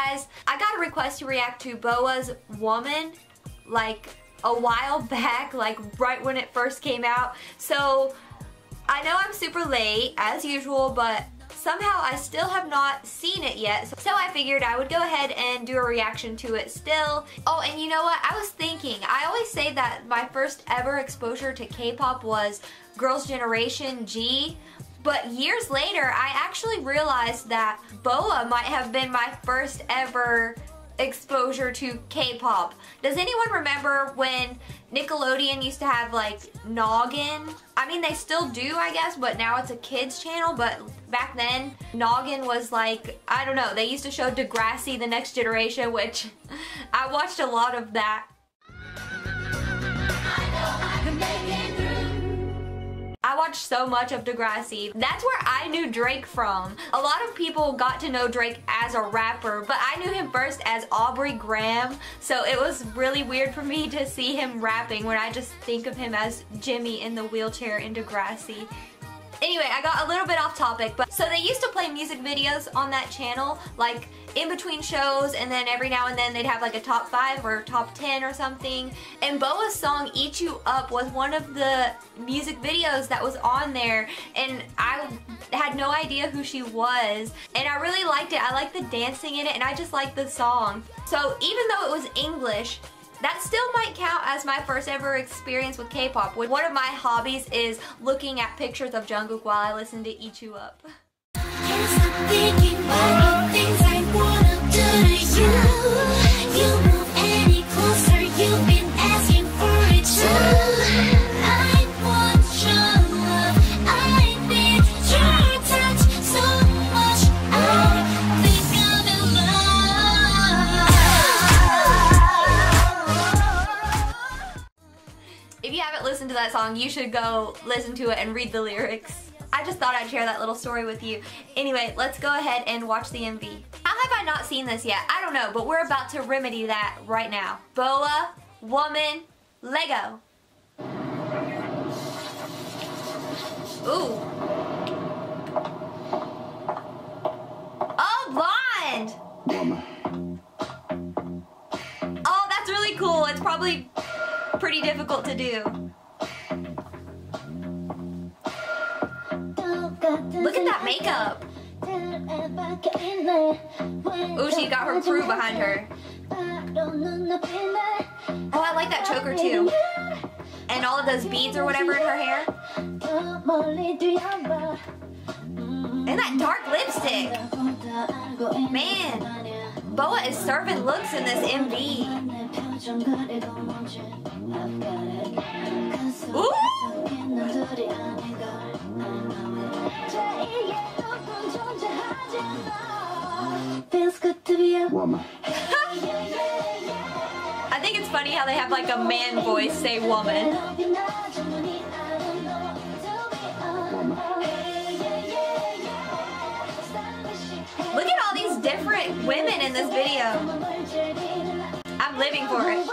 guys, I got a request to react to BoA's Woman like a while back, like right when it first came out. So I know I'm super late as usual, but somehow I still have not seen it yet. So I figured I would go ahead and do a reaction to it still. Oh, and you know what? I was thinking, I always say that my first ever exposure to K-pop was Girls' Generation G. But years later, I actually realized that BoA might have been my first ever exposure to K-pop. Does anyone remember when Nickelodeon used to have like Noggin? I mean, they still do, I guess, but now it's a kids channel. But back then, Noggin was like, I don't know, they used to show Degrassi, The Next Generation, which I watched a lot of that. I watched so much of Degrassi. That's where I knew Drake from. A lot of people got to know Drake as a rapper, but I knew him first as Aubrey Graham, so it was really weird for me to see him rapping when I just think of him as Jimmy in the wheelchair in Degrassi. Anyway, I got a little bit off topic, but so they used to play music videos on that channel, like in between shows, and then every now and then they'd have like a top 5 or top 10 or something. And BoA's song Eat You Up was one of the music videos that was on there, and I had no idea who she was, and I really liked it. I liked the dancing in it, and I just liked the song. So even though it was English, that still might count as my first ever experience with K-pop. One of my hobbies is looking at pictures of Jungkook while I listen to Eat You Up. If you haven't listened to that song, you should go listen to it and read the lyrics. I just thought I'd share that little story with you. Anyway, let's go ahead and watch the MV. How have I not seen this yet? I don't know, but we're about to remedy that right now. BoA, Woman, Lego. Ooh. Oh, blonde! Woman. Oh, that's really cool. It's probably pretty difficult to do. Look at that makeup. Ooh, she got her crew behind her. Oh, I like that choker too. And all of those beads or whatever in her hair. And that dark lipstick. Man, BoA is serving looks in this MV. Ooh! Feels good to be a woman. I think it's funny how they have like a man voice say woman. Look at all these different women in this video. I'm living for it.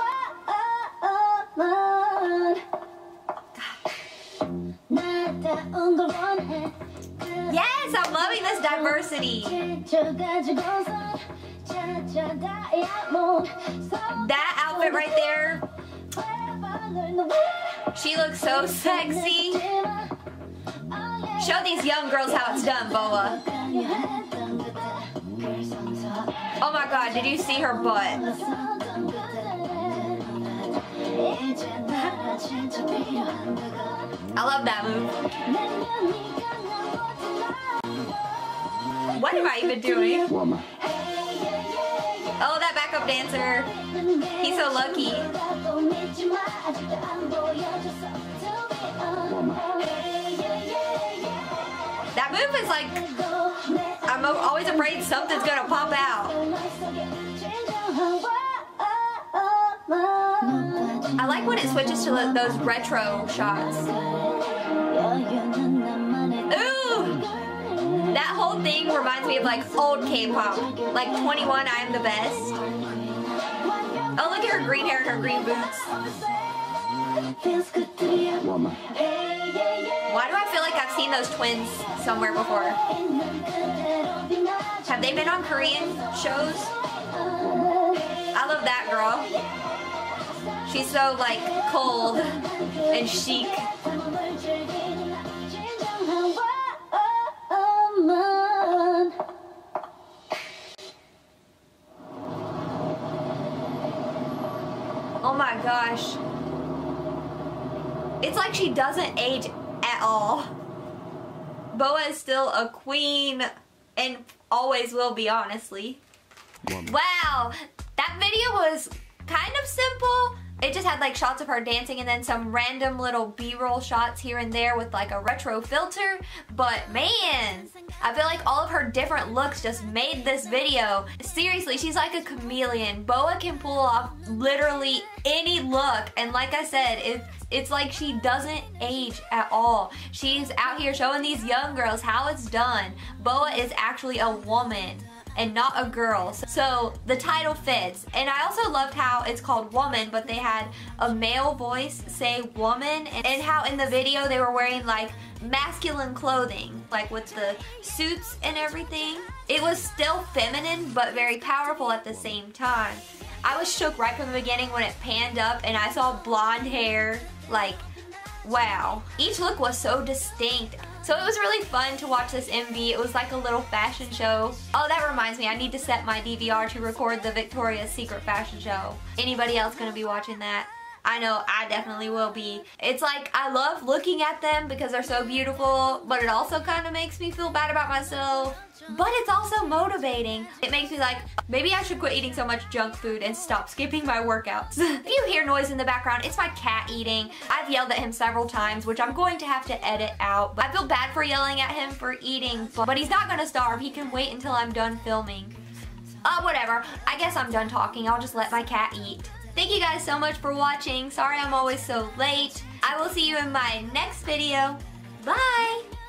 Yes, I'm loving this diversity. That outfit right there. She looks so sexy. Show these young girls how it's done, BoA. Oh my god, did you see her butt? I love that move. What am I even doing? Woman. Oh, that backup dancer. He's so lucky. Woman. That move is like, I'm always afraid something's gonna pop out. I like when it switches to those retro shots. Ooh! That whole thing reminds me of like old K-pop. Like 21, I Am the Best. Oh, look at her green hair and her green boots. Woman. Why do I feel like I've seen those twins somewhere before? Have they been on Korean shows? I love that girl. She's so like cold and chic. Oh my gosh. It's like she doesn't age at all. BoA is still a queen and always will be, honestly. Wow, that video was kind of simple. It just had like shots of her dancing and then some random little B-roll shots here and there with like a retro filter. But man, I feel like all of her different looks just made this video. Seriously, she's like a chameleon. BoA can pull off literally any look. And like I said, it's like she doesn't age at all. She's out here showing these young girls how it's done. BoA is actually a woman and not a girl. So the title fits. And I also loved how it's called Woman, but they had a male voice say woman, and how in the video they were wearing like masculine clothing, like with the suits and everything. It was still feminine, but very powerful at the same time. I was shook right from the beginning when it panned up and I saw blonde hair. Like, wow. Each look was so distinct. So it was really fun to watch this MV. It was like a little fashion show. Oh, that reminds me, I need to set my DVR to record the Victoria's Secret fashion show. Anybody else gonna be watching that? I know I definitely will be. It's like, I love looking at them because they're so beautiful, but it also kind of makes me feel bad about myself. But it's also motivating. It makes me like, maybe I should quit eating so much junk food and stop skipping my workouts. If you hear noise in the background, it's my cat eating. I've yelled at him several times, which I'm going to have to edit out. But I feel bad for yelling at him for eating, but he's not gonna starve. He can wait until I'm done filming. Whatever. I guess I'm done talking. I'll just let my cat eat. Thank you guys so much for watching. Sorry I'm always so late. I will see you in my next video. Bye!